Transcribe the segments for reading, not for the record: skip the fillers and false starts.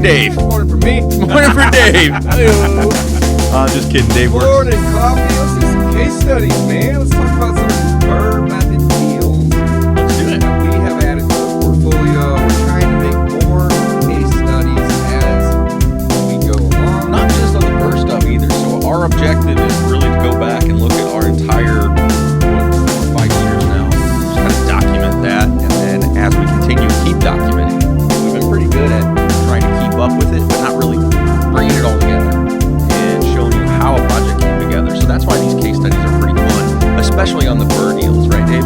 Dave. Morning for me. Morning for Dave. Just kidding, Dave. Morning, coffee. Let's do some case studies, man. Let's talk about some BRRRR Method deals Let's do it. that we have added to the portfolio. We're trying to make more case studies as we go along. Not just on the BRRRR stuff either. So our objective is really to go back and look at our entire 4 or 5 years now. Just kind of document that, and then as we continue to keep documenting, we've been pretty good at trying to keep up with it, but not really bringing it all together and showing you how a project came together. So that's why these case studies are pretty fun, especially on the BRRRR deals, right, Dave?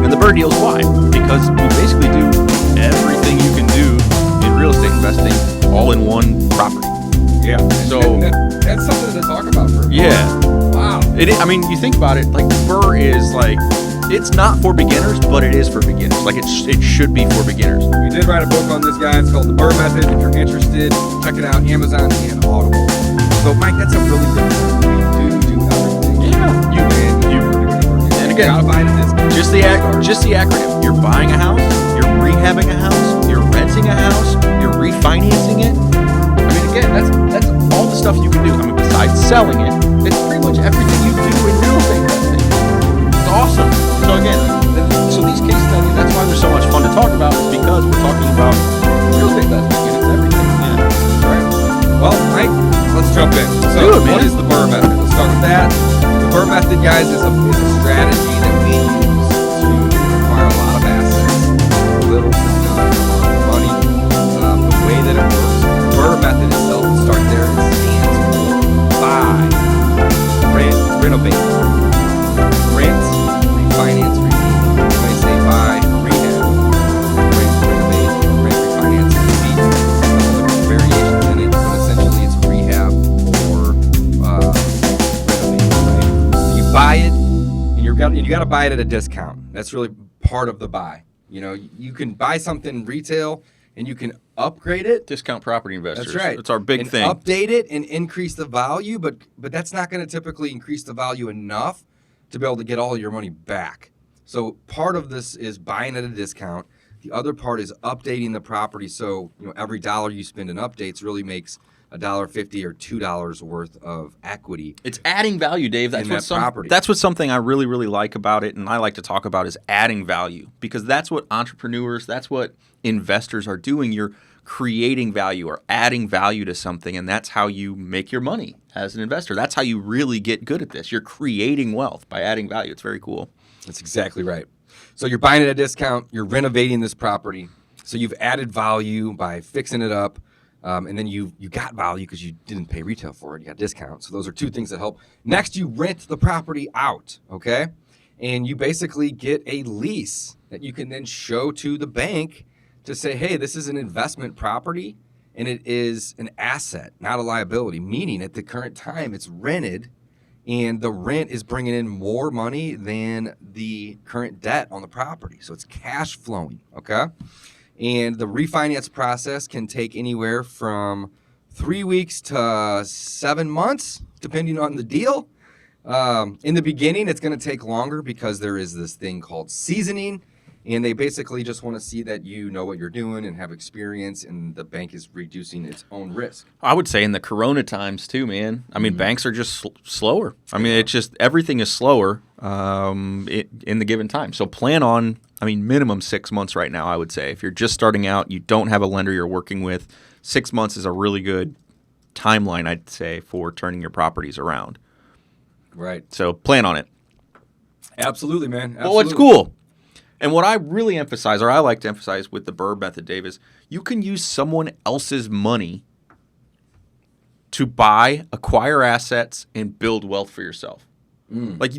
And the BRRRR deals, why? Because we basically do everything you can do in real estate investing all in one property. Yeah. So that's something to talk about for Wow. I mean, you think about it, like BRRRR is like, it's not for beginners, but it is for beginners. Like it should be for beginners. We did write a book on this guy. It's called The BRRRR Method. If you're interested, check it out. Amazon and Audible. So, Mike, that's a really good point. We do everything. Yeah. And again, gotta buy into this. Just the acronym. You're buying a house, you're rehabbing a house, you're renting a house, you're refinancing it. I mean, again, that's all the stuff you can do. I mean, besides selling it, it's pretty much everything you do in real estate investing. It's awesome. So again, these case studies, that's why they're so much fun to talk about, is because we're talking about real estate investing and it's everything. Yeah. Right. Well, Mike, let's jump in. So, Do it, man. what is the BRRRR Method? Let's start with that. The BRRRR Method, guys, is a strategy that we use to acquire a lot of assets, little to none amount of money. The way that it works, the BRRRR Method itself, we'll start there. It stands for buy, rent, renovate, rent, refinance, repeat. When I say buy, rehab, rent, renovate, rent, refinance, repeat. There's variations in it, but essentially it's rehab or renovate. Right? You buy it, and you got to buy it at a discount. That's really part of the buy. You know, you can buy something retail and you can upgrade it. Discount property investors. That's right. It's our big thing. Update it and increase the value, but that's not going to typically increase the value enough to be able to get all your money back. So part of this is buying at a discount. The other part is updating the property. So every dollar you spend in updates really makes $1.50 or $2 worth of equity. It's adding value, Dave. That's property. That's what something I really, really like about it, and I like to talk about, is adding value, because that's what entrepreneurs, that's what investors are doing. You're creating value or adding value to something, and that's how you make your money as an investor. That's how you really get good at this. You're creating wealth by adding value. It's very cool. That's exactly right. So you're buying at a discount, you're renovating this property. So you've added value by fixing it up, and then you got value because you didn't pay retail for it. You got discount. So those are two things that help. Next, you rent the property out, okay? And you basically get a lease that you can then show to the bank to say, hey, this is an investment property, and it is an asset, not a liability, meaning at the current time it's rented, and the rent is bringing in more money than the current debt on the property. So it's cash flowing, okay? And the refinance process can take anywhere from 3 weeks to 7 months, depending on the deal. In the beginning, it's going to take longer because there is this thing called seasoning, and they basically just want to see that you know what you're doing and have experience, and the bank is reducing its own risk. I would say in the Corona times too, man. I mean, banks are just slower. I mean, it's just everything is slower in the given time. So plan on, minimum 6 months right now, I would say. If you're just starting out, you don't have a lender you're working with, 6 months is a really good timeline, I'd say, for turning your properties around. Right. So plan on it. Absolutely, man. Absolutely. Well, what's cool, and what I really emphasize, or I like to emphasize with the BRRRR Method, Dave, is you can use someone else's money to buy, acquire assets, and build wealth for yourself. Like,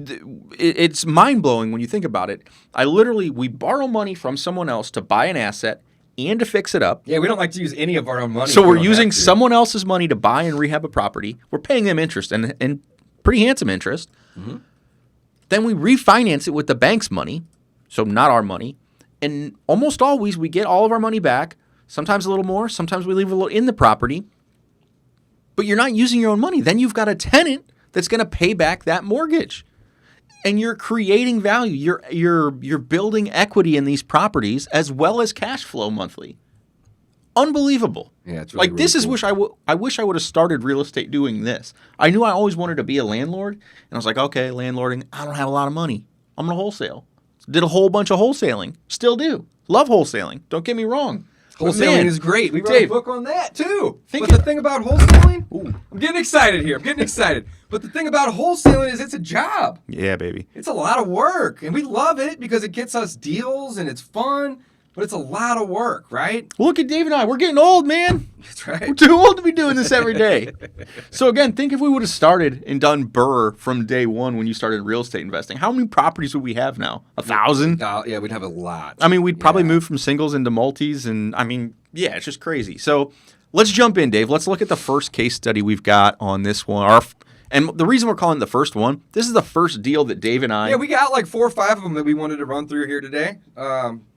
it's mind-blowing when you think about it. We borrow money from someone else to buy an asset and to fix it up. Yeah, we don't like to use any of our own money. So we're using someone else's money to buy and rehab a property. We're paying them interest, and pretty handsome interest. Mm-hmm. Then we refinance it with the bank's money, so not our money. And almost always we get all of our money back, sometimes a little more, sometimes we leave a little in the property. But you're not using your own money. Then you've got a tenant that's going to pay back that mortgage. And you're creating value. You're building equity in these properties as well as cash flow monthly. unbelievable. Yeah, it's really, like this really is cool. I wish I would have started real estate doing this. I knew I always wanted to be a landlord, and I was like, okay, landlording. I don't have a lot of money. I'm gonna wholesale. Did a whole bunch of wholesaling. Still do. Love wholesaling. Don't get me wrong. But Wholesaling man, is great. We wrote Dave, a book on that too. think But the it- thing about wholesaling, Ooh. I'm getting excited here. I'm getting excited. But the thing about wholesaling is it's a job. Yeah, baby. It's a lot of work, and we love it because it gets us deals and it's fun. But it's a lot of work, right? Well, look at Dave and I. We're getting old, man. That's We're right. too old to be doing this every day. So again, think if we would have started and done BRRRR from day one when you started real estate investing, how many properties would we have now? 1,000? Yeah, we'd have a lot. I mean, we'd probably Yeah. move from singles into multis, and I mean, yeah, it's just crazy. So let's jump in, Dave. Let's look at the first case study we've got on this one. And the reason we're calling it the first one, this is the first deal that Dave and I... Yeah, we got like 4 or 5 of them that we wanted to run through here today.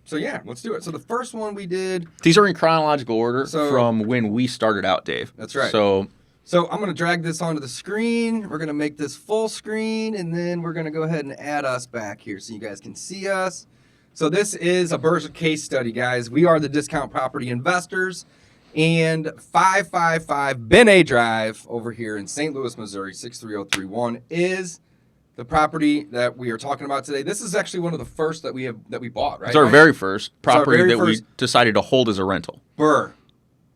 So yeah, let's do it. So the first one we did. These are in chronological order So- from when we started out, Dave. That's right. So So I'm going to drag this onto the screen. We're going to make this full screen, and then we're going to go ahead and add us back here so you guys can see us. So this is a BRRRR case study, guys. We are the Discount Property Investors, and 555 Ben A Drive over here in St. Louis, Missouri, 63031 is the property that we are talking about today. This is actually one of the first that we bought, right? it's our Mike? very first property very that we first- decided to hold as a rental. BRRRR.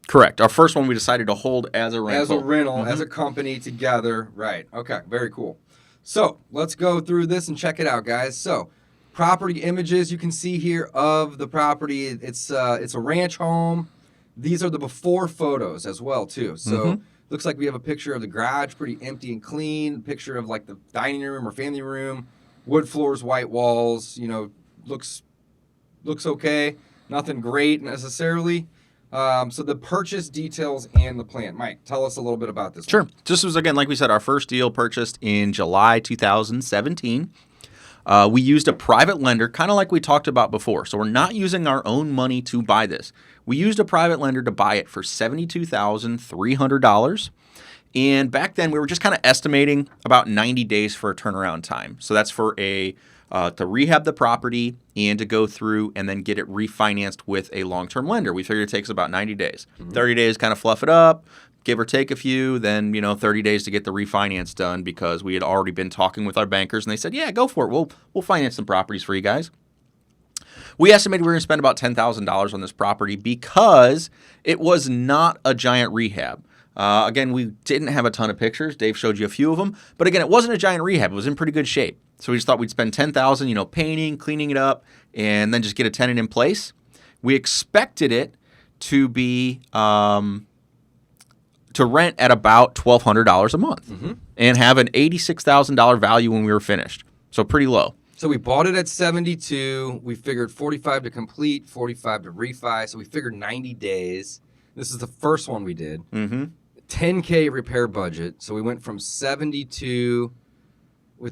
Correct. Our first one we decided to hold as a rental. As a rental, as a company together. Right. Okay. Very cool. So let's go through this and check it out, guys. So property images you can see here of the property. It's a ranch home. These are the before photos as well, too. So looks like we have a picture of the garage, pretty empty and clean. A picture of like the dining room or family room, wood floors, white walls. You know, looks okay. Nothing great necessarily. So the purchase details and the plan. Mike, tell us a little bit about this. Sure. This was, again, like we said, our first deal purchased in July 2017. We used a private lender, kind of like we talked about before. So we're not using our own money to buy this. We used a private lender to buy it for $72,300. And back then, we were just kind of estimating about 90 days for a turnaround time. So that's for to rehab the property and to go through and then get it refinanced with a long-term lender. We figured it takes about 90 days. 30 days kind of fluff it up, give or take a few, then 30 days to get the refinance done because we had already been talking with our bankers and they said, yeah, go for it. We'll finance some properties for you guys. We estimated we were going to spend about $10,000 on this property because it was not a giant rehab. Again, we didn't have a ton of pictures. Dave showed you a few of them. But again, it wasn't a giant rehab. It was in pretty good shape. So we just thought we'd spend $10,000, painting, cleaning it up, and then just get a tenant in place. We expected it to be to rent at about $1,200 a month and have an $86,000 value when we were finished. So pretty low. So we bought it at 72. We figured 45 to complete, 45 to refi. So we figured 90 days. This is the first one we did. 10K repair budget. So we went from 72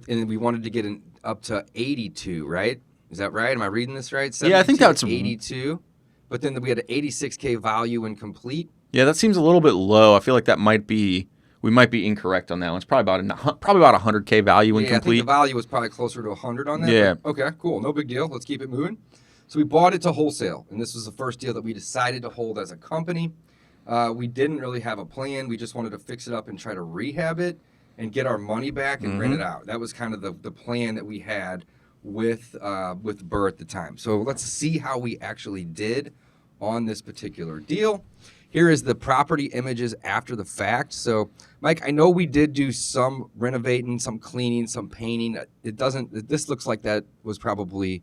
and we wanted to get up to 82, right? Is that right? Am I reading this right? Yeah, I think 72 that's 82. But then we had an 86K value when complete. Yeah, that seems a little bit low. I feel like we might be incorrect on that one. It's probably about $100K value when I think complete. the value was probably closer to 100 on that. Yeah. But okay, cool. No big deal. Let's keep it moving. So we bought it to wholesale, and this was the first deal that we decided to hold as a company. We didn't really have a plan. We just wanted to fix it up and try to rehab it and get our money back and rent it out. That was kind of the plan that we had with BRRRR at the time. So let's see how we actually did on this particular deal. Here is the property images after the fact. So, Mike, I know we did do some renovating, some cleaning, some painting. This looks like that was probably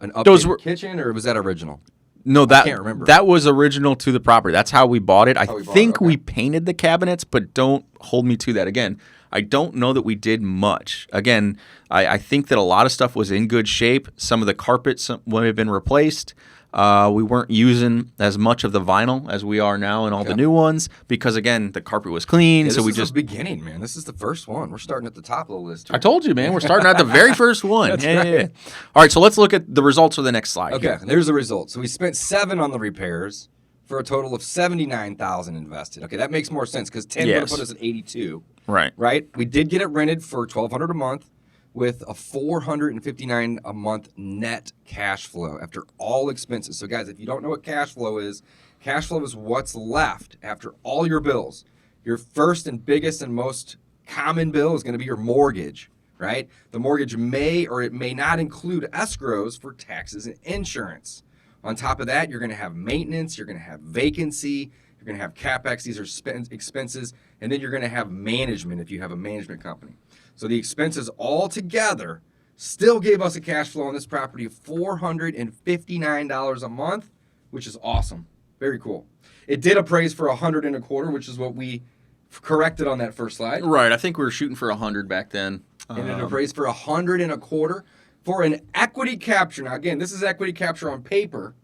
an updated kitchen, or was that original? No, I can't remember. That was original to the property. That's how we bought it. I think okay. we painted the cabinets, but don't hold me to that. Again, I don't know that we did much. Again, I think that a lot of stuff was in good shape. Some of the carpets would have been replaced. We weren't using as much of the vinyl as we are now in all the new ones because, again, the carpet was clean. Yeah, so we just just beginning, man. This is the first one. We're starting at the top of the list here. I told you, man. We're starting at the very first one. That's yeah, right. yeah, yeah. All right, so let's look at the results for the next slide. Okay, here. there's the results. So we spent 7 on the repairs for a total of $79,000 invested. Okay, that makes more sense because 10 would have put us at 82. Right. Right? We did get it rented for $1,200 a month with a $459 a month net cash flow after all expenses. So guys, if you don't know what cash flow is Cash flow is what's left after all your bills. Your first and biggest and most common bill is going to be your mortgage, right? The mortgage may or it may not include escrows for taxes and insurance. On top of that, you're going to have maintenance, you're going to have vacancy, you're going to have CapEx, these are expenses, and then you're going to have management if you have a management company. So the expenses all together still gave us a cash flow on this property of $459 a month, which is awesome. Very cool. It did appraise for $125, which is what we corrected on that first slide. Right. I think we were shooting for 100 back then. And it appraised for $125 for an equity capture. Now, again, this is equity capture on paper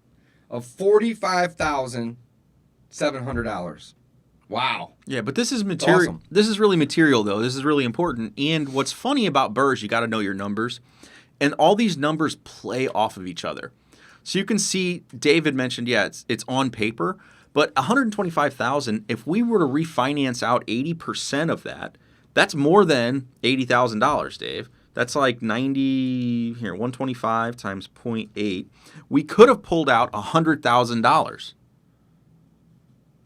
of $45,700. Wow. Yeah, but this is material. Awesome. This is really material, though. This is really important. And what's funny about BRRRR, you got to know your numbers. And all these numbers play off of each other. So you can see, David mentioned, yeah, it's on paper, but $125,000, if we were to refinance out 80% of that, that's more than $80,000, Dave. That's like 125 times 0.8. We could have pulled out $100,000.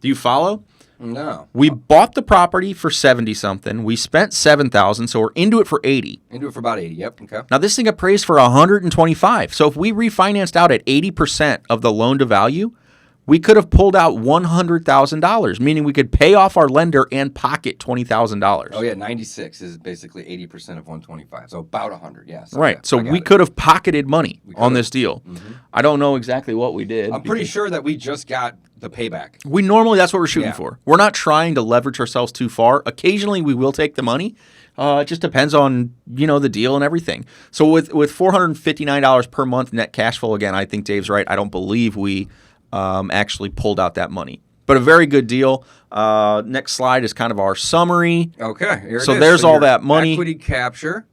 Do you follow? No. We bought the property for 70 something. We spent $7,000, so we're into it for 80. Into it for about 80. Yep. Okay. Now this thing appraised for 125. So if we refinanced out at 80% of the loan to value, we could have pulled out $100,000, meaning we could pay off our lender and pocket $20,000. Oh yeah, 96 is basically 80% of 125, so about 100. Yes. Right. Okay, so we could have pocketed money on this deal. Mm-hmm. I don't know exactly what we did. I'm pretty sure that we just got the payback. We normally, that's what we're shooting Yeah. for. We're not trying to leverage ourselves too far. Occasionally we will take the money. It just depends on, the deal and everything. So with $459 per month net cash flow, again, I think Dave's right. I don't believe we actually pulled out that money. But a very good deal. Next slide is kind of our summary. Okay. Here it So is. there's all your that money. Equity capture.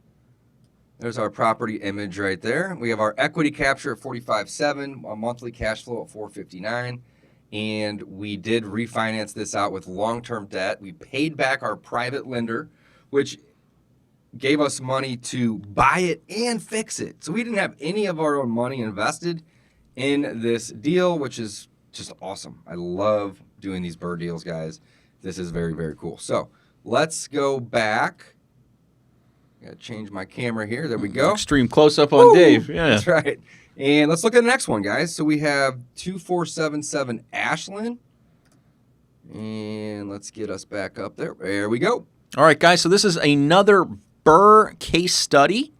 There's our property image right there. We have our equity capture at 45.7, a monthly cash flow at 459. And we did refinance this out with long-term debt. We paid back our private lender, which gave us money to buy it and fix it. So we didn't have any of our own money invested in this deal, which is just awesome. I love doing these BRRRR deals, guys. This is very, very cool. So let's go back. Got to change my camera here. There we go. Extreme close-up on Dave. Yeah. That's right. And let's look at the next one, guys. So we have 2477 Ashland. And let's get us back up there. There we go. All right, guys. So this is another BRRRR case study.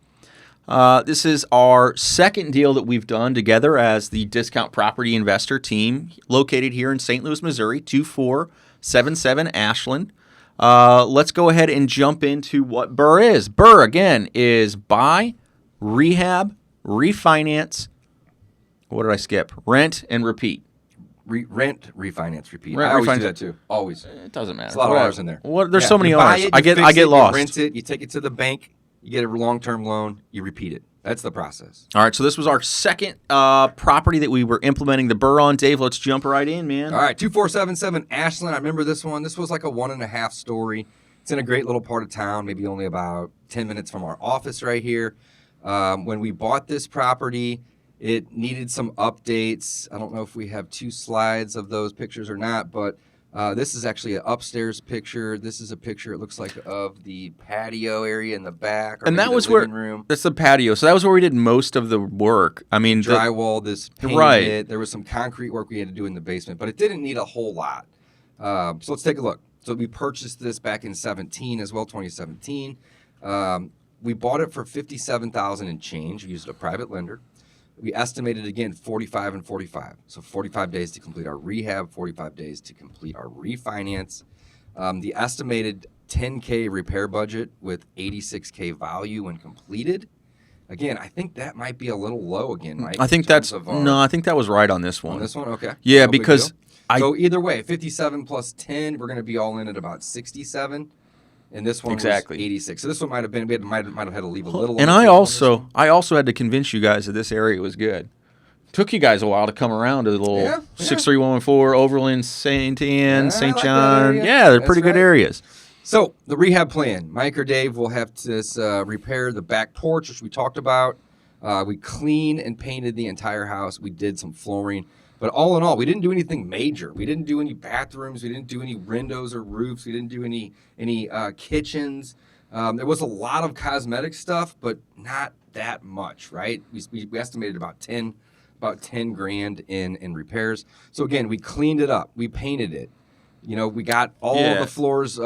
This is our second deal that we've done together as the Discount Property Investor team located here in St. Louis, Missouri, 2477 Ashland. Let's go ahead and jump into what BRRRR is. BRRRR, again, is buy, rehab, refinance. What did I skip? Rent and repeat. Rent, refinance, repeat. Rent, I always refinance. do that too. Always. It doesn't matter. There's a lot of R's in there. There's so many you buy R's. it, I you get fix it, lost. You rent it, you take it to the bank, you get a long-term loan, you repeat it. That's the process. All right, so this was our second property that we were implementing the BRRRR on. Dave, let's jump right in, man. All right, 2477 Ashland. I remember this one. This was like a 1.5 story. It's in a great little part of town, maybe only about 10 minutes from our office right here. When we bought this property, it needed some updates. I don't know if we have 2 slides of those pictures or not, but this is actually an upstairs picture. This is a picture, it looks like, of the patio area in the back. Or and that the was living where, room. that's the patio. So that was where we did most of the work. I mean, Drywall, this painted Right. it. There was some concrete work we had to do in the basement, but it didn't need a whole lot. So let's take a look. So we purchased this back in 17 as well, 2017. We bought it for $57,000 and change. We used a private lender. We estimated, again, 45 and 45. So 45 days to complete our rehab, 45 days to complete our refinance. The estimated $10K repair budget with $86K value when completed. Again, I think that might be a little low again, right? I think I think that was right on this one. On this one, okay. Yeah, No big because deal. So either way, 57 plus 10, we're going to be all in at about 67. And this one Exactly. was 86. So this one might have been, might have had to leave a little. And on the I table on this one. also had to convince you guys that this area was good. Took you guys a while to come around to the little 63114 Overland, St. Anne, Yeah, St. I like that John. area. Yeah, they're That's pretty good right. areas. So the rehab plan, Mike or Dave will have to repair the back porch, which we talked about. We cleaned and painted the entire house. We did some flooring. But all in all, we didn't do anything major. We didn't do any bathrooms. We didn't do any windows or roofs. We didn't do any kitchens. There was a lot of cosmetic stuff, but not that much, right? We estimated about 10 grand in repairs. So again, we cleaned it up. We painted it. We got all the floors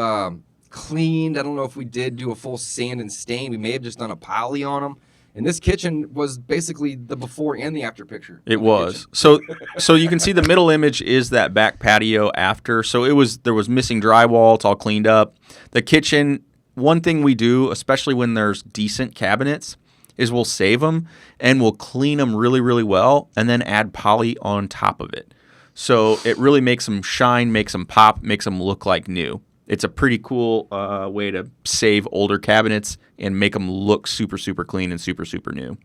cleaned. I don't know if we did do a full sand and stain. We may have just done a poly on them. And this kitchen was basically the before and the after picture. It was. So you can see the middle image is that back patio after. So there was missing drywall. It's all cleaned up. The kitchen, one thing we do, especially when there's decent cabinets, is we'll save them and we'll clean them really, really well and then add poly on top of it. So it really makes them shine, makes them pop, makes them look like new. It's a pretty cool way to save older cabinets and make them look super, super clean and super, super new.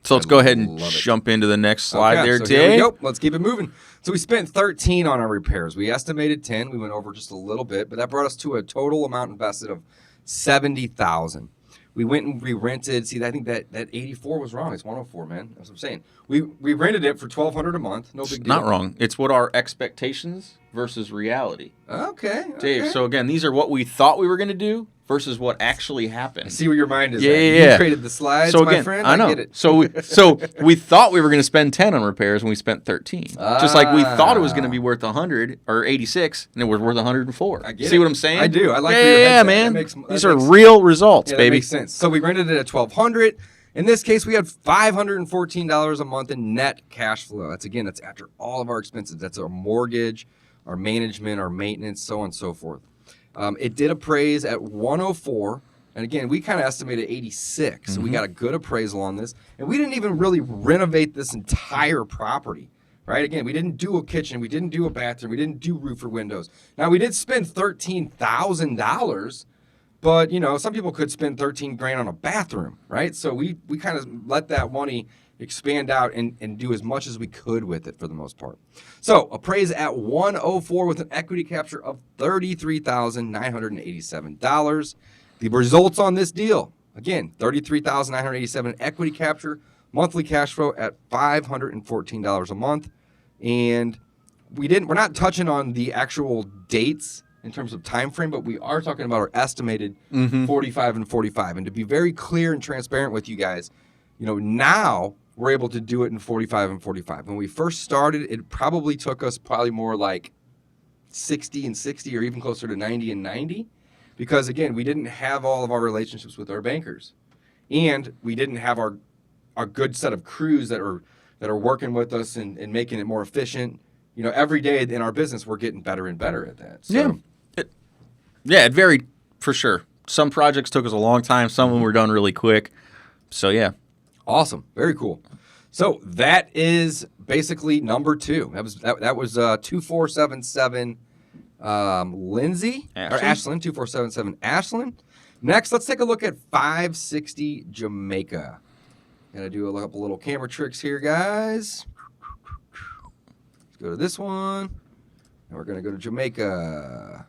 So let's go ahead and jump into the next slide there, so Dave. Here we go. Let's keep it moving. So we spent 13 on our repairs. We estimated 10. We went over just a little bit, but that brought us to a total amount invested of $70,000. We went and re-rented. See, I think that 84 was wrong. It's 104, man. That's what I'm saying. We rented it for $1,200 a month. No big deal. Not wrong. It's what our expectations versus reality. Okay. Dave, so again, these are what we thought we were going to do versus what actually happened. I see where your mind is at. Yeah. You created the slides, so again, my friend. I know. Get it. So we thought we were going to spend 10 on repairs and we spent 13. Just like we thought it was going to be worth 100 or 86 and it was worth 104. I get See it. what I'm saying? I do. I like where your head's at. man. That These are makes- real results, Yeah, baby. that makes sense. So we rented it at $1,200. In this case, we had $514 a month in net cash flow. That's after all of our expenses. That's our mortgage, our management, our maintenance, so on and so forth. It did appraise at 104. And again, we kind of estimated 86. So we got a good appraisal on this. And we didn't even really renovate this entire property, right? Again, we didn't do a kitchen. We didn't do a bathroom. We didn't do roof or windows. Now, we did spend $13,000. But, some people could spend 13 grand on a bathroom, right? So we kind of let that money expand out and do as much as we could with it for the most part. So appraised at 104 with an equity capture of $33,987. The results on this deal, again, $33,987 equity capture, monthly cash flow at $514 a month. And we're not touching on the actual dates in terms of time frame, but we are talking about our estimated 45 and 45. And to be very clear and transparent with you guys, now we're able to do it in 45 and 45. When we first started, it probably took us more like 60 and 60 or even closer to 90 and 90 because, again, we didn't have all of our relationships with our bankers. And we didn't have our good set of crews that are working with us and making it more efficient. Every day in our business, we're getting better and better at that. So. It varied for sure. Some projects took us a long time. Some of them were done really quick. So, yeah. Awesome. Very cool. So that is basically number 2. That was 2477 Lindsay or Ashland 2477 Ashland. Next, let's take a look at 560 Jamaica. Gonna do a couple little camera tricks here, guys. Let's go to this one, and we're gonna go to Jamaica.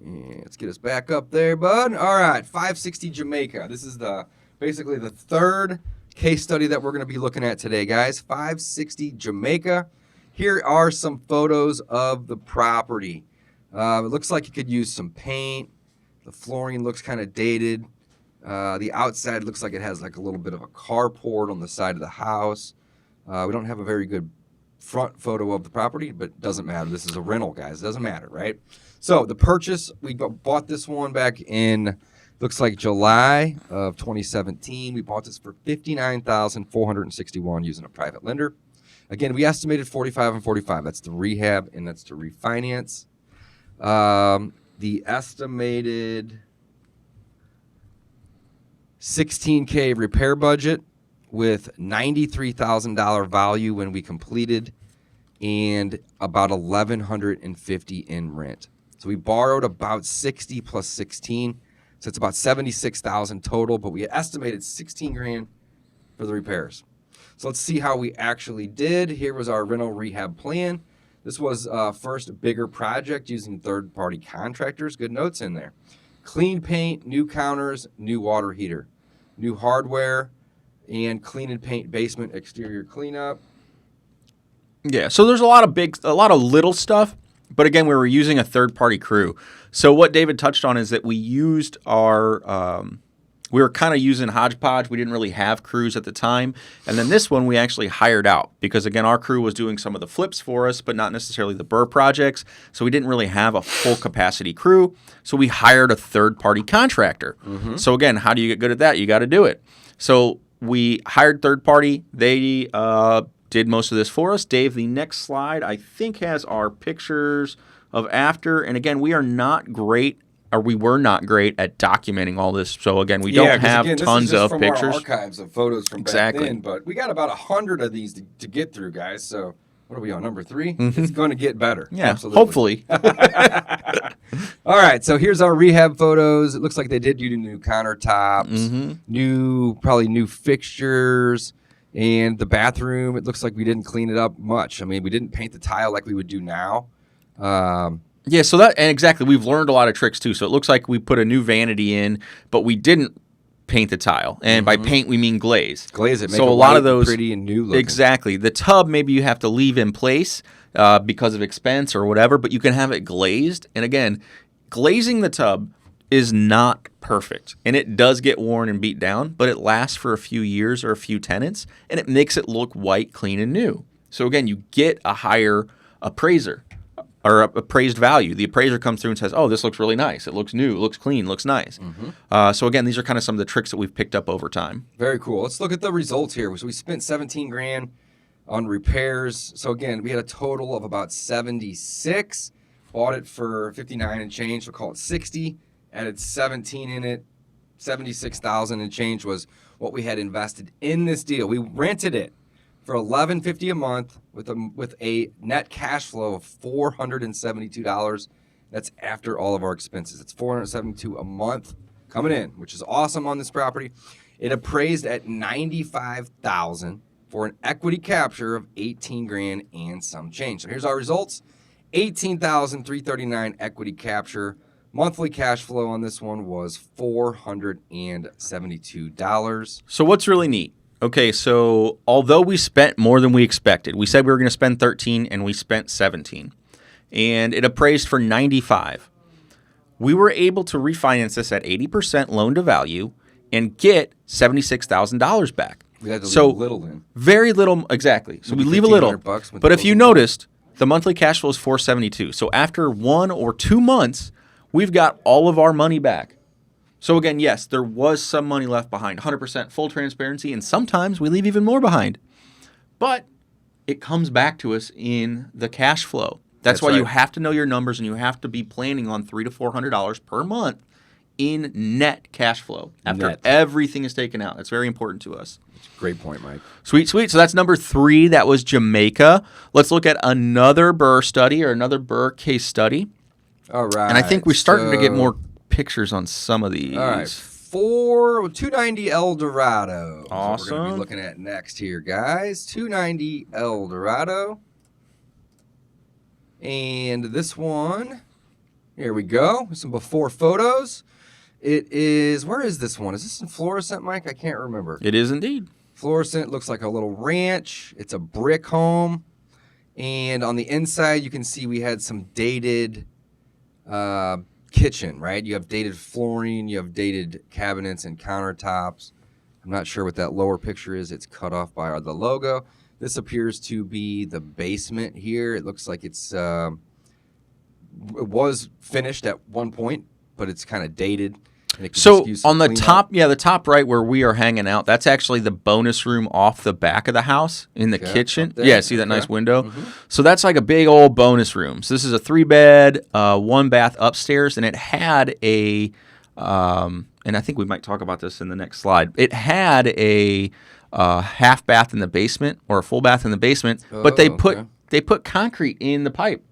Yeah, let's get us back up there, bud. All right, 560 Jamaica. This is basically the third case study that we're going to be looking at today, guys. 560 Jamaica. Here are some photos of the property. It looks like you could use some paint. The flooring looks kind of dated. The outside looks like it has like a little bit of a carport on the side of the house. We don't have a very good front photo of the property, but it doesn't matter. This is a rental, guys. It doesn't matter, right? So the purchase, we bought this one back in, looks like July of 2017. We bought this for $59,461 using a private lender. Again, we estimated 45 and 45. That's the rehab and that's to refinance. The estimated $16K repair budget with $93,000 value when we completed and about $1,150 in rent. So we borrowed about 60 plus 16. So it's about 76,000 total, but we estimated 16 grand for the repairs. So let's see how we actually did. Here was our rental rehab plan. This was first bigger project using third-party contractors. Good notes in there. Clean paint, new counters, new water heater, new hardware, and clean and paint basement exterior cleanup. Yeah, so there's a lot of little stuff, but again, we were using a third-party crew. So what David touched on is that we used we were kind of using hodgepodge. We didn't really have crews at the time. And then this one we actually hired out because, again, our crew was doing some of the flips for us, but not necessarily the BRRRR projects. So we didn't really have a full capacity crew. So we hired a third-party contractor. So, again, how do you get good at that? You got to do it. So we hired third-party. They did most of this for us. Dave, the next slide, I think, has our pictures of after. And, again, we were not great at documenting all this. So again, we don't have tons of pictures. This is from our archives of photos from back then, but we got about 100 of these to get through, guys. So what are we on, number 3? It's going to get better. Yeah, absolutely. hopefully. All right, so here's our rehab photos. It looks like they did do new countertops, probably new fixtures, and the bathroom. It looks like we didn't clean it up much. I mean, we didn't paint the tile like we would do now. Yeah, so exactly, we've learned a lot of tricks too. So it looks like we put a new vanity in, but we didn't paint the tile. And by paint, we mean glaze. Glaze it, make so it a lot of those pretty and new looking. Exactly. The tub, maybe you have to leave in place because of expense or whatever, but you can have it glazed. And again, glazing the tub is not perfect. And it does get worn and beat down, but it lasts for a few years or a few tenants, and it makes it look white, clean, and new. So again, you get a higher appraiser. Or appraised value. The appraiser comes through and says, oh, this looks really nice. It looks new. It looks clean. Looks nice. So, again, these are kind of some of the tricks that we've picked up over time. Very cool. Let's look at the results here. So we spent $17,000 on repairs. So, again, we had a total of about 76. Bought it for 59 and change. We'll call it 60. Added 17 in it. 76,000 and change was what we had invested in this deal. We rented it for $1,150 a month with a net cash flow of $472. That's after all of our expenses. It's $472 a month coming in, which is awesome on this property. It appraised at $95,000 for an equity capture of $18,000 and some change. So here's our results: $18,339 equity capture. Monthly cash flow on this one was $472. So what's really neat? Okay, so although we spent more than we expected, we said we were going to spend 13 and we spent 17, and it appraised for 95. We were able to refinance this at 80% loan to value and get $76,000 back. We had to leave a little in. Very little, exactly. So we leave a little. But if you noticed, the monthly cash flow is $472. So after 1 or 2 months, we've got all of our money back. So again, yes, there was some money left behind, 100% full transparency, and sometimes we leave even more behind. But it comes back to us in the cash flow. That's why you have to know your numbers, and you have to be planning on $300 to $400 per month in net cash flow after everything is taken out. That's very important to us. Great point, Mike. Sweet, sweet. So that's number 3. That was Jamaica. Let's look at another BRRRR study or another BRRRR case study. All right. And I think we're starting to get more pictures on some of these. All right, 290 El Dorado. Awesome. That's what we're going to be looking at next here, guys. 290 El Dorado. And this one, here we go. Some before photos. It is, where is this one? Is this in fluorescent, Mike? I can't remember. It is indeed. Fluorescent, looks like a little ranch. It's a brick home. And on the inside, you can see we had some dated kitchen, right? You have dated flooring, you have dated cabinets and countertops. I'm not sure what that lower picture is. It's cut off by the logo. This appears to be the basement here. It looks like it's it was finished at one point, but it's kind of dated. So on the top, the top right where we are hanging out, that's actually the bonus room off the back of the house in the kitchen. Yeah, see that nice window? So that's like a big old bonus room. So this is a 3-bed, 1-bath upstairs, and it had a, and I think we might talk about this in the next slide. It had a half bath in the basement or a full bath in the basement, but they put concrete in the pipe.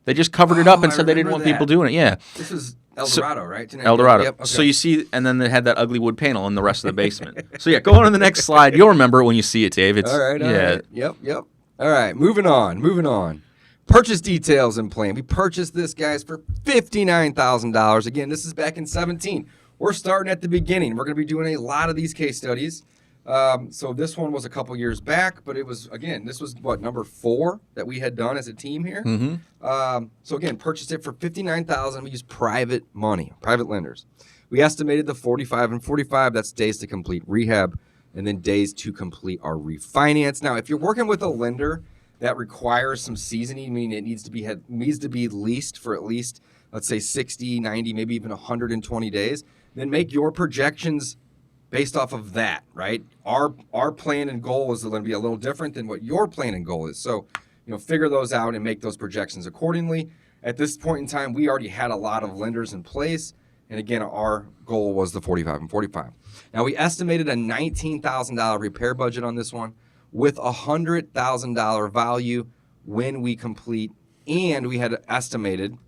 They just covered it up and said they didn't want people doing it. Yeah. This was El Dorado, right? El Dorado. Yep, okay. So you see, and then they had that ugly wood panel in the rest of the basement. So yeah, go on to the next slide. You'll remember it when you see it, Dave. It's, all right. Yep. All right, moving on. Purchase details and plan. We purchased this, guys, for $59,000. Again, this is back in 2017. We're starting at the beginning. We're going to be doing a lot of these case studies. So this one was a couple years back, but it was, again, this was what, number 4 that we had done as a team here. So again, purchased it for $59,000. We used private money, private lenders. We estimated the 45 and 45. That's days to complete rehab, and then days to complete our refinance. Now, if you're working with a lender that requires some seasoning, meaning it needs to be leased for at least, let's say 60, 90, maybe even 120 days, then make your projections based off of that, right? Our plan and goal is going to be a little different than what your plan and goal is. So, figure those out and make those projections accordingly. At this point in time, we already had a lot of lenders in place. And again, our goal was the 45 and 45. Now, we estimated a $19,000 repair budget on this one with a $100,000 value when we complete. And we had estimated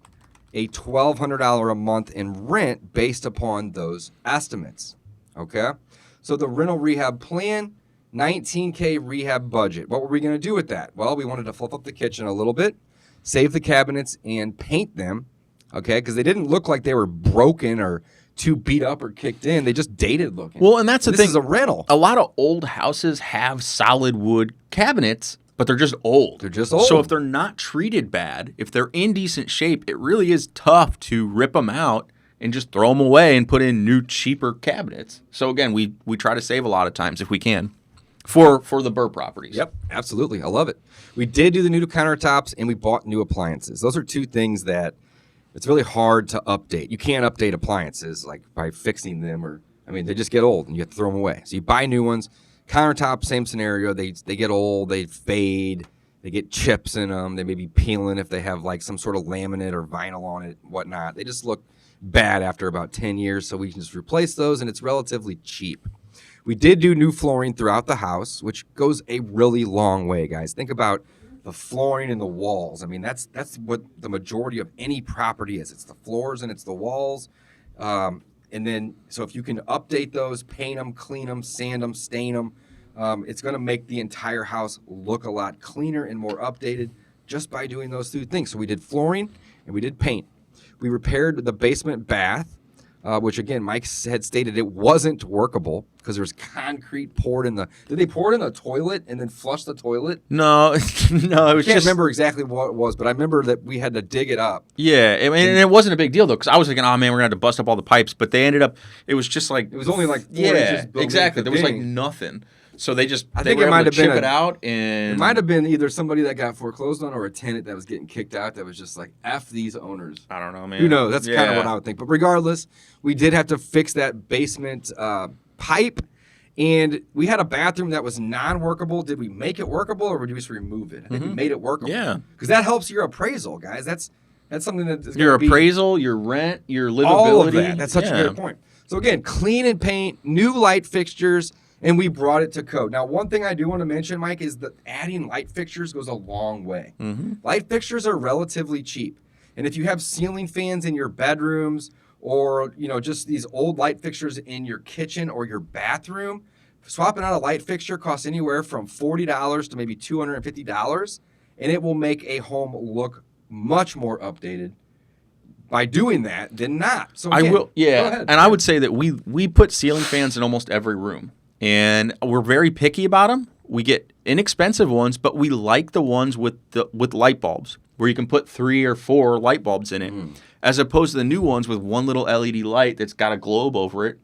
a $1,200 a month in rent based upon those estimates. Okay? So the rental rehab plan, $19K rehab budget. What were we going to do with that? Well, we wanted to flip up the kitchen a little bit, save the cabinets, and paint them. Okay, because they didn't look like they were broken or too beat up or kicked in. They just dated looking. Well, and that's the thing. This is a rental. A lot of old houses have solid wood cabinets, but they're just old. They're just old. So if they're not treated bad, if they're in decent shape, it really is tough to rip them out and just throw them away and put in new, cheaper cabinets. So again, we try to save a lot of times if we can for the BRRRR properties. Yep, absolutely. I love it. We did do the new countertops, and we bought new appliances. Those are two things that it's really hard to update. You can't update appliances like by fixing them, they just get old and you have to throw them away. So you buy new ones. Countertop, same scenario. They get old, they fade, they get chips in them. They may be peeling if they have like some sort of laminate or vinyl on it, whatnot. They just look bad after about 10 years, so we can just replace those, and it's relatively cheap. We did do new flooring throughout the house, which goes a really long way, guys. Think about the flooring and the walls. That's what the majority of any property is. It's the floors and it's the walls. And then, so if you can update those, paint them, clean them, sand them, stain them, it's going to make the entire house look a lot cleaner and more updated just by doing those two things. So we did flooring and we did paint. We repaired the basement bath, which again, Mike had stated it wasn't workable because there was concrete poured in the. Did they pour it in the toilet and then flush the toilet? No, no, it was I can't remember exactly what it was, but I remember that we had to dig it up. Yeah, and it wasn't a big deal though, because I was thinking, oh man, we're gonna have to bust up all the pipes, but they ended up. It was just like it was only like 4 inches. Exactly. There was like nothing. So they just I think it might have been it out, and it might have been either somebody that got foreclosed on or a tenant that was getting kicked out that was just like F these owners. I don't know, man. Who knows? That's kind of what I would think. But regardless, we did have to fix that basement pipe, and we had a bathroom that was non-workable. Did we make it workable, or did we just remove it? I think we made it workable. Yeah, because that helps your appraisal, guys. That's something that is your appraisal, your rent, your livability. All of that. That's such a good point. So again, clean and paint, new light fixtures. And we brought it to code. Now, one thing I do want to mention, Mike, is that adding light fixtures goes a long way. Light fixtures are relatively cheap. And if you have ceiling fans in your bedrooms or, just these old light fixtures in your kitchen or your bathroom, swapping out a light fixture costs anywhere from $40 to maybe $250. And it will make a home look much more updated by doing that than not. So again, go ahead. And I would say that we put ceiling fans in almost every room. And we're very picky about them. We get inexpensive ones, but we like the ones with light bulbs, where you can put 3 or 4 light bulbs in it, as opposed to the new ones with one little LED light that's got a globe over it.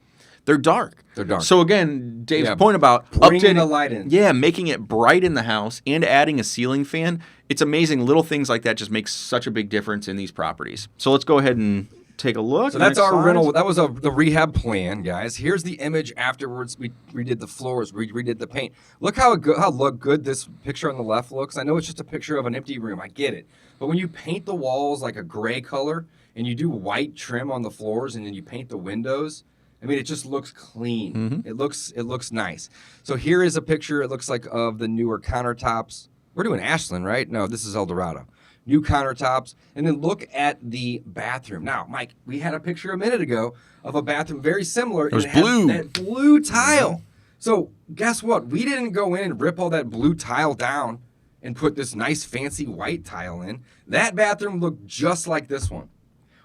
They're dark. So again, Dave's point about bringing the light in. Yeah, making it bright in the house and adding a ceiling fan. It's amazing. Little things like that just make such a big difference in these proproperties. So let's go ahead and take a look. So that's our rental. That was the rehab plan, guys. Here's the image afterwards. We redid the floors. We redid the paint. Look how good this picture on the left looks. I know it's just a picture of an empty room. I get it. But when you paint the walls like a gray color and you do white trim on the floors and then you paint the windows, it just looks clean. It looks nice. So here is a picture. It looks like of the newer countertops. We're doing Ashland, right? No, this is El Dorado. New countertops, and then look at the bathroom. Now, Mike, we had a picture a minute ago of a bathroom very similar. It was blue. That blue tile. So guess what? We didn't go in and rip all that blue tile down and put this nice fancy white tile in. That bathroom looked just like this one.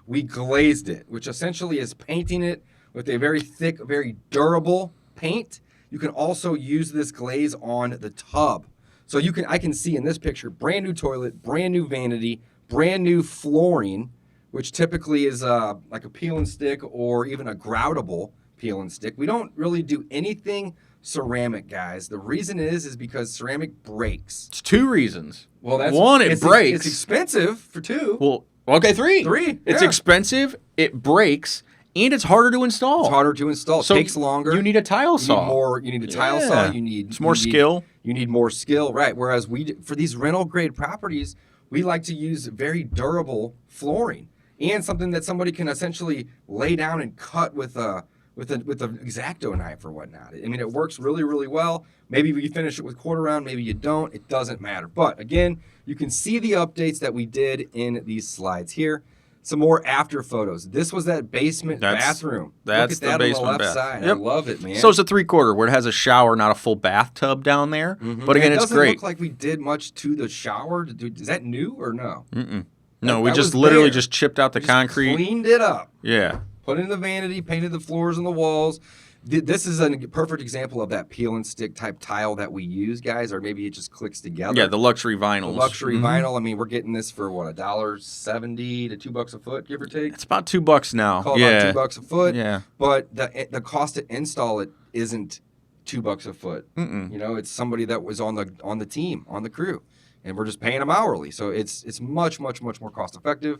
We glazed it, which essentially is painting it with a very thick, very durable paint You can also use this glaze on the tub. So I can see in this picture, brand new toilet, brand new vanity, brand new flooring, which typically is like a peel and stick or even a groutable peel and stick. We don't really do anything ceramic, guys. The reason is because ceramic breaks. It's 2 reasons. Well, that's one, it breaks. It's expensive for 2. Well, okay, 3. 3. It's yeah. expensive, it breaks, and it's harder to install. It's harder to install. So it takes longer. You need a tile saw. You need a tile saw. It's more skill. You need more skill, right? Whereas for these rental grade properties, we like to use very durable flooring and something that somebody can essentially lay down and cut with an X-Acto knife or whatnot. I mean, it works really, really well. Maybe you finish it with quarter round, maybe you don't. It doesn't matter. But again, you can see the updates that we did in these slides here. Some more after photos. This was that basement bathroom. That's Look at that the basement on the left bath. side. Yep. I love it, man. So it's a 3/4 where it has a shower, not a full bathtub down there. Mm-hmm. But again, it it's doesn't great. look like we did much to the shower. Is that new or no? Mm-mm. No, we That just was literally there. just chipped out the Just concrete. cleaned it up. Yeah. Put it in the vanity, painted the floors and the walls. This is a perfect example of that peel and stick type tile that we use, guys, or maybe it just clicks together. Yeah, the luxury The vinyls. luxury Mhm. vinyl. I mean, we're getting this for what, $1.70 to $2 a foot, give or take. It's about $2 now. Call yeah. about $2 a foot. Yeah. But the cost to install it isn't $2 a foot. Mm-mm. You know, it's somebody that was on the team, on the crew, and we're just paying them hourly. So it's much, much, much more cost effective.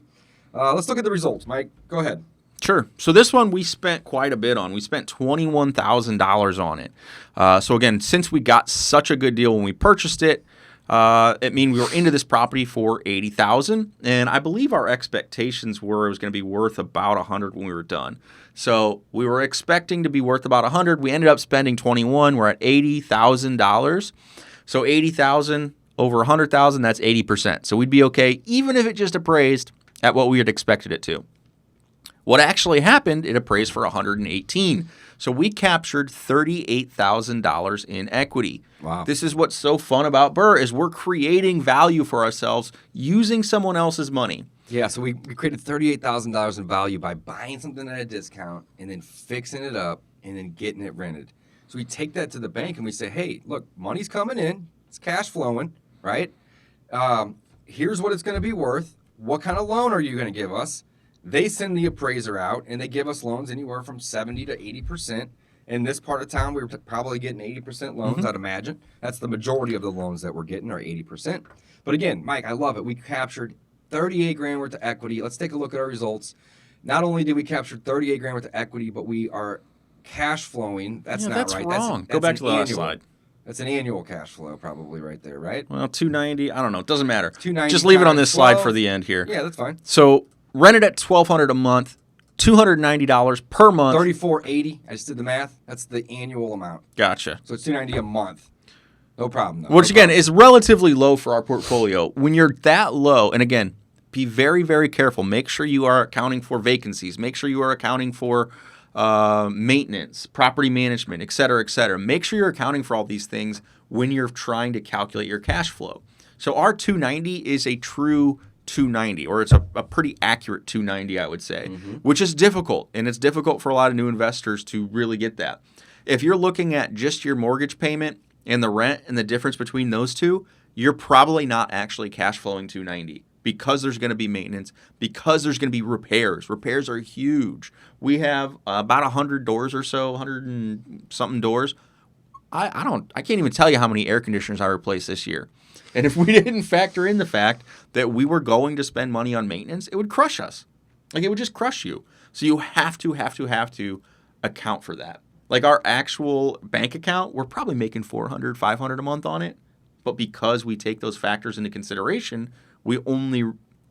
Let's look at the results, Mike. Go ahead. Sure. So this one we spent quite a bit on. We spent $21,000 on it. So again, since we got such a good deal when we purchased it, it means we were into this property for $80,000, and I believe our expectations were it was going to be worth about $100 when we were done. So we were expecting to be worth about $100. We ended up spending $21. We're at $80,000. So $80,000 over $100,000, that's 80%. So we'd be okay, even if it just appraised at what we had expected it to. What actually happened, it appraised for $118,000. So we captured $38,000 in equity. Wow. This is what's so fun about BRRRR is we're creating value for ourselves using someone else's money. Yeah, so we created $38,000 in value by buying something at a discount and then fixing it up and then getting it rented. So we take that to the bank and we say, hey, look, money's coming in. It's cash flowing, right? Here's what it's going to be worth. What kind of loan are you going to give us? They send the appraiser out, and they give us loans anywhere from 70 to 80%. In this part of town, we're probably getting 80% loans, I'd imagine. That's the majority of the loans that we're getting are 80%. But again, Mike, I love it. We captured $38,000 worth of equity. Let's take a look at our results. Not only did we capture $38,000 worth of equity, but we are cash flowing. That's not that's right. wrong. That's Go back to the last annual. slide. That's an annual cash flow probably right there, right? Well, $290, I don't know. It doesn't matter. $290 Just leave it on times this slide 12. for the end here. Yeah, that's fine. So rented at $1,200 a month, $290 per month. $34.80. I just did the math. That's the annual amount. Gotcha. So it's $290 a month. No problem, though. Which, No again, problem. is relatively low for our portfolio. When you're that low, and again, be very, very careful. Make sure you are accounting for vacancies. Make sure you are accounting for maintenance, property management, et cetera, et cetera. Make sure you're accounting for all these things when you're trying to calculate your cash flow. So our 290 is a true 290, or it's a pretty accurate 290, I would say, which is difficult. And it's difficult for a lot of new investors to really get that. If you're looking at just your mortgage payment and the rent and the difference between those two, you're probably not actually cash flowing 290 because there's going to be maintenance, because there's going to be repairs. Repairs are huge. We have about 100 doors or so, 100 and something doors. I can't even tell you how many air conditioners I replaced this year. And if we didn't factor in the fact that we were going to spend money on maintenance, it would crush us. Like, it would just crush you. So you have to account for that. Like, our actual bank account, we're probably making $400, $500 a month on it. But because we take those factors into consideration, we only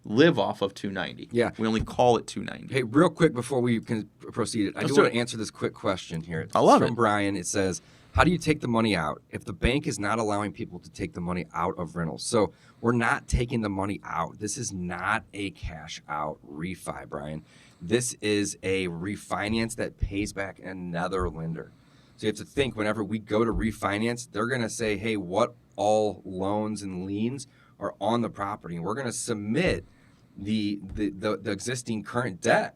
live off of 290. Yeah. We only call it 290. Hey, real quick before we can proceed, I Let's do do want it. to answer this quick question here. It's I love from it. Brian. It says, how do you take the money out if the bank is not allowing people to take the money out of rentals? So we're not taking the money out. This is not a cash out refi, Brian. This is a refinance that pays back another lender. So you have to think whenever we go to refinance, they're going to say, hey, what all loans and liens are on the property? And we're going to submit the existing current debt.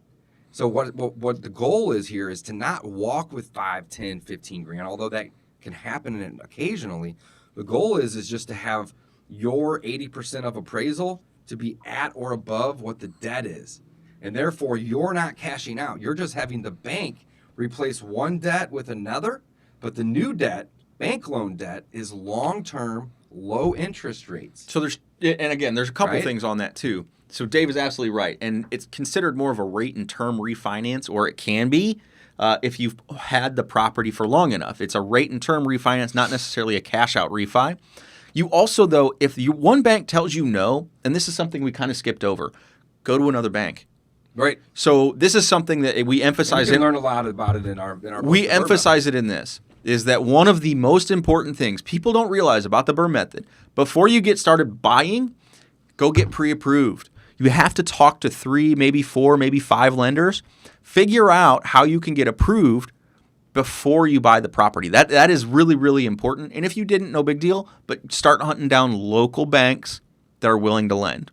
So what the goal is here is to not walk with 5, 10, 15 grand, although that can happen occasionally. The goal is just to have your 80% of appraisal to be at or above what the debt is. And therefore, you're not cashing out. You're just having the bank replace one debt with another. But the new debt, bank loan debt, is long-term, low interest rates. So there's a couple Right? things on that too. So Dave is absolutely right. And it's considered more of a rate and term refinance, or it can be if you've had the property for long enough. It's a rate and term refinance, not necessarily a cash out refi. You also, though, if one bank tells you no, and this is something we kind of skipped over, go to another bank. Right. So this is something that we emphasize. We can learn a lot about it in our We emphasize it in this, is that one of the most important things people don't realize about the BRRRR method, before you get started buying, go get pre-approved. You have to talk to 3, maybe 4, maybe 5 lenders. Figure out how you can get approved before you buy the property. That is really, really important. And if you didn't, no big deal, but start hunting down local banks that are willing to lend.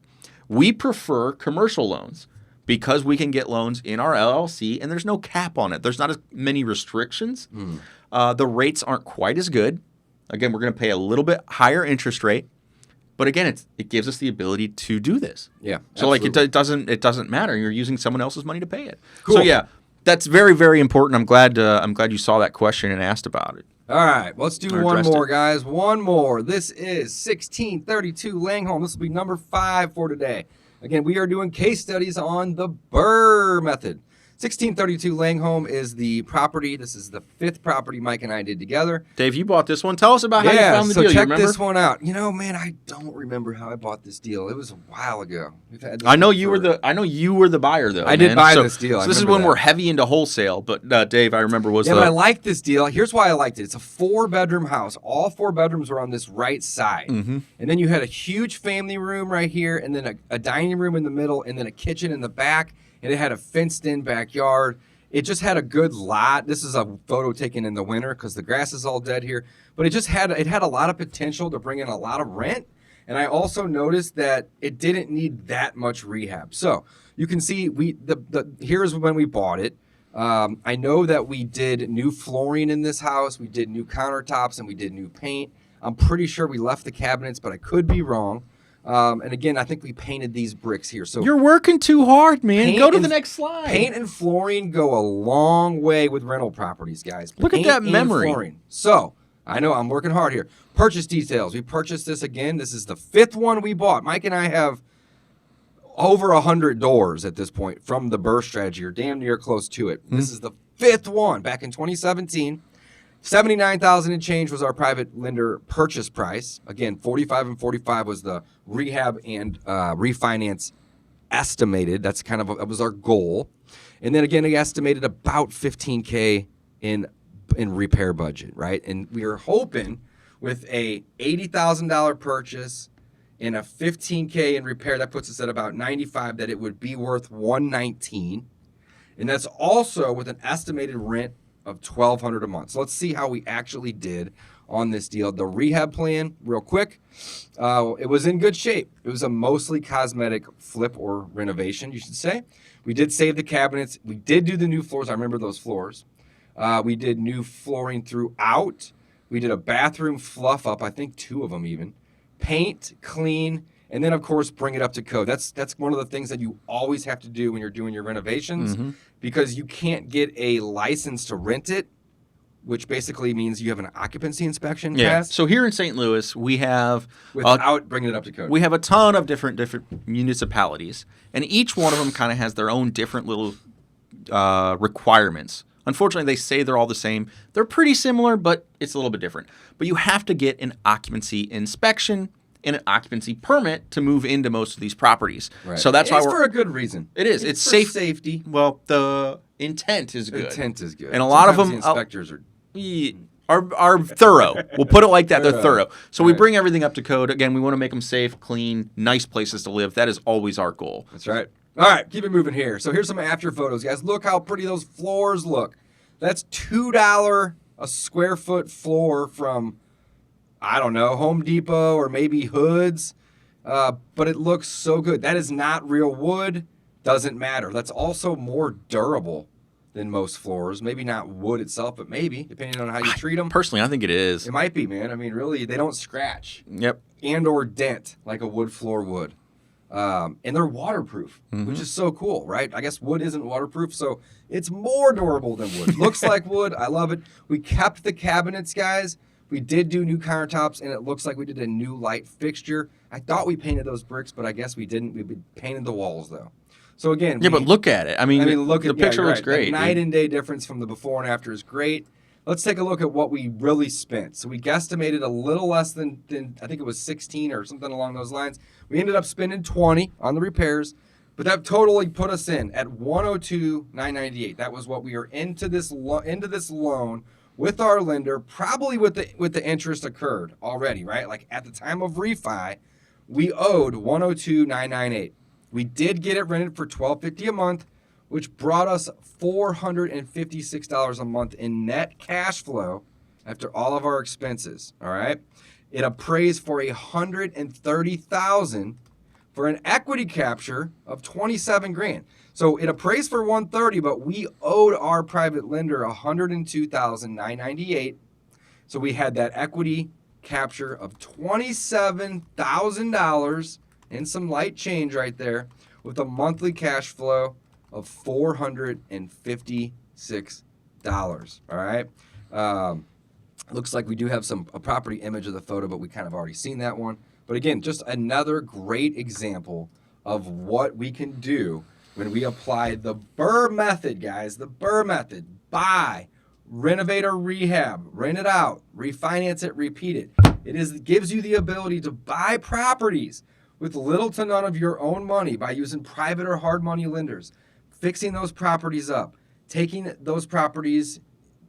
We prefer commercial loans because we can get loans in our LLC and there's no cap on it. There's not as many restrictions. The rates aren't quite as good. Again, we're going to pay a little bit higher interest rate, but again, it gives us the ability to do this. Yeah. So absolutely. it doesn't matter. You're using someone else's money to pay it. Cool. So yeah, that's very, very important. I'm glad you saw that question and asked about it. All right, let's do Or one addressed more, it. guys. One more. This is 1632 Langholm. This will be number 5 for today. Again, we are doing case studies on the BRRRR method. 1632 Langholm is the property. This is the 5th property Mike and I did together. Dave, you bought this one. Tell us about how you found the so deal. You check remember? this one out. Man, I don't remember how I bought this deal. It was a while ago. We've had this I know one you for- were the buyer though. I did man. buy So- this deal. I So this is remember when that. we're heavy into wholesale. But Dave, I remember was Yeah, but I like this deal. Here's why I liked it. It's a 4-bedroom house. All 4 bedrooms were on this right side. Mm-hmm. And then you had a huge family room right here, and then a dining room in the middle, and then a kitchen in the back, and it had a fenced-in backyard. It just had a good lot. This is a photo taken in the winter because the grass is all dead here. But it had a lot of potential to bring in a lot of rent. And I also noticed that it didn't need that much rehab. So you can see here's when we bought it. I know that we did new flooring in this house. We did new countertops and we did new paint. I'm pretty sure we left the cabinets, but I could be wrong. And again, I think we painted these bricks here. So You're working too hard, man. Paint Go to and- the next slide. paint and flooring go a long way with rental properties, guys. Look at Paint that and memory. flooring. So I know I'm working hard here. Purchase details. We purchased this again. This is the 5th one we bought. Mike and I have over 100 doors at this point from the BRRRR strategy, or damn near close to it. This is the 5th one back in 2017. $79,000 and change was our private lender purchase price. Again, $45,000 and $45,000 was the rehab and refinance estimated. That was our goal. And then again, we estimated about $15,000 in repair budget, right? And we were hoping with a $80,000 purchase and a $15,000 in repair, that puts us at about $95,000, that it would be worth $119,000. And that's also with an estimated rent of $1,200 a month. So let's see how we actually did on this deal. The rehab plan, real quick, it was in good shape. It was a mostly cosmetic flip or renovation, you should say. We did save the cabinets. We did do the new floors. I remember those floors. We did new flooring throughout. We did a bathroom fluff up, I think 2 of them even. Paint, clean, and then, of course, bring it up to code. That's one of the things that you always have to do when you're doing your renovations, because you can't get a license to rent it, which basically means you have an occupancy inspection passed So here in St. Louis, we have without bringing it up to code. we have a ton of different municipalities, and each one of them kind of has their own different little requirements. Unfortunately, they say they're all the same. They're pretty similar, but it's a little bit different. But you have to get an occupancy inspection and an occupancy permit to move into most of these properties. Right. So that's why it's we're for a good reason. It is. It's for safe. safety. Well, the intent is good. Intent is good. And a lot of Sometimes them- the inspectors are thorough. We'll put it like that. They're Thorough. thorough. So we Right. bring everything up to code. Again, we want to make them safe, clean, nice places to live. That is always our goal. That's right. All right, keep it moving here. So here's some after photos, guys. Look how pretty those floors look. That's $2 a square foot floor from, I don't know, Home Depot or maybe Hoods. But it looks so good. That is not real wood. Doesn't matter. That's also more durable than most floors. Maybe not wood itself, but maybe, depending on how you treat them. Personally, I think it is. It might be, man. I mean, really, they don't scratch Yep. and or dent like a wood floor would. And they're waterproof, which is so cool, right? I guess wood isn't waterproof, so it's more durable than wood. Looks like wood. I love it. We kept the cabinets, guys. We did do new countertops, and it looks like we did a new light fixture. I thought we painted those bricks, but I guess we didn't. We painted the walls, though. So, again, Yeah, but look at it. I mean, look the at picture you're looks right. great. The night and day difference from the before and after is great. Let's take a look at what we really spent. So we guesstimated a little less than I think it was 16 or something along those lines. We ended up spending 20 on the repairs, but that totally put us in at 102,998. That was what we were into this loan with our lender, probably with the interest occurred already, right? Like at the time of refi, we owed 102,998. We did get it rented for $1,250 a month, which brought us $456 a month in net cash flow after all of our expenses. All right, it appraised for $130,000 for an equity capture of $27,000. So it appraised for $130,000, but we owed our private lender $102,998. So we had that equity capture of $27,000 and some light change right there, with a monthly cash flow of $456. All right. Looks like we do have a property image of the photo, but we kind of already seen that one. But again, just another great example of what we can do when we apply the BRRRR method, guys. The BRRRR method: buy, renovate or rehab, rent it out, refinance it, repeat it. It gives you the ability to buy properties with little to none of your own money by using private or hard money lenders, fixing those properties up, taking those properties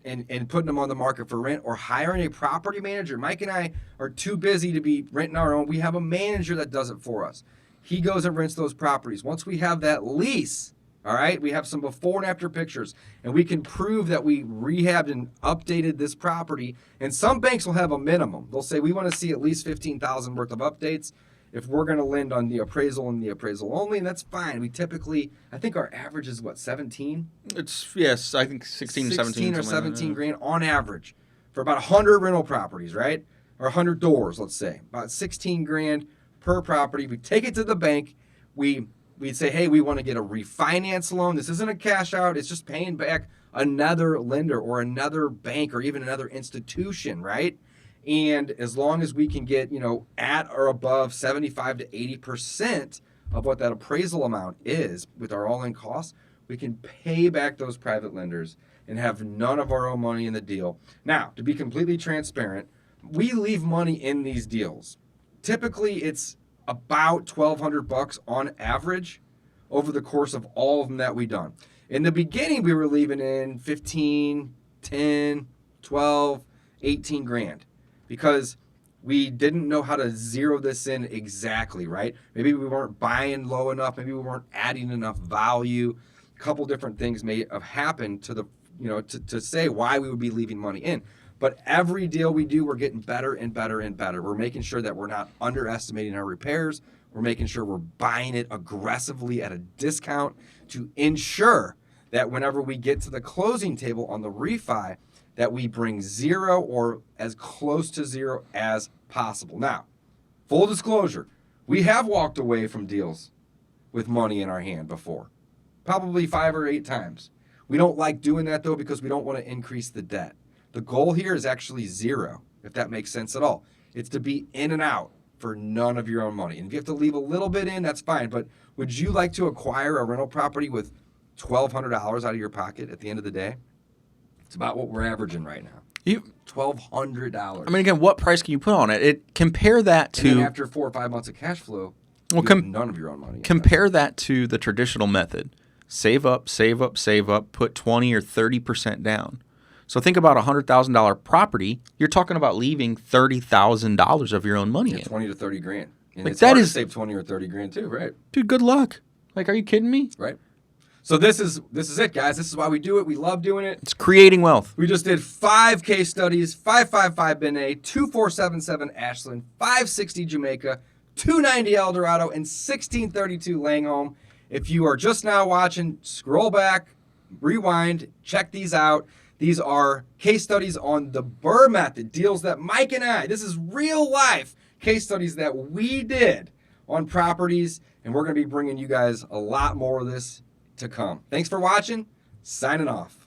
and putting them on the market for rent, or hiring a property manager. Mike and I are too busy to be renting our own. We have a manager that does it for us. He goes and rents those properties. Once we have that lease, all right, we have some before and after pictures, and we can prove that we rehabbed and updated this property. And some banks will have a minimum. They'll say, we want to see at least $15,000 worth of updates if we're going to lend on the appraisal and the appraisal only, and that's fine. We typically, I think our average is what, 17? Yes, I think 16 or 17 grand on average for about 100 rental properties, right? Or 100 doors, let's say. About 16 grand per property. We take it to the bank. We'd say, hey, we want to get a refinance loan. This isn't a cash out. It's just paying back another lender or another bank or even another institution, right? And as long as we can get, at or above 75 to 80% of what that appraisal amount is with our all-in costs, we can pay back those private lenders and have none of our own money in the deal. Now, to be completely transparent, we leave money in these deals. Typically, it's about $1,200 on average over the course of all of them that we've done. In the beginning, we were leaving in 15, 10, 12, 18 grand. Because we didn't know how to zero this in exactly, right? Maybe we weren't buying low enough. Maybe we weren't adding enough value. A couple different things may have happened to say why we would be leaving money in. But every deal we do, we're getting better and better and better. We're making sure that we're not underestimating our repairs. We're making sure we're buying it aggressively at a discount to ensure that whenever we get to the closing table on the refi, that we bring zero or as close to zero as possible. Now, full disclosure, we have walked away from deals with money in our hand before, probably 5 or 8 times. We don't like doing that, though, because we don't want to increase the debt. The goal here is actually zero, if that makes sense at all. It's to be in and out for none of your own money. And if you have to leave a little bit in, that's fine. But would you like to acquire a rental property with $1,200 out of your pocket at the end of the day? It's about what we're averaging right now. $1,200. I mean, again, what price can you put on it? Compare that to... And then after 4 or 5 months of cash flow, you have none of your own money. Compare that to the traditional method. Save up, save up, save up, put 20 or 30% down. So think about a $100,000 property. You're talking about leaving $30,000 of your own money in. 20 to 30 grand. And like it's that hard is, to save 20 or 30 grand too, right? Dude, good luck. Like, are you kidding me? Right. So this is it, guys. This is why we do it. We love doing it. It's creating wealth. We just did 5 case studies: 555 Benet, 2477 Ashland, 560 Jamaica, 290 El Dorado, and 1632 Langholm. If you are just now watching, scroll back, rewind, check these out. These are case studies on the BRRRR method, deals that Mike and I, this is real life case studies that we did on properties, and we're going to be bringing you guys a lot more of this to come. Thanks for watching. Signing off.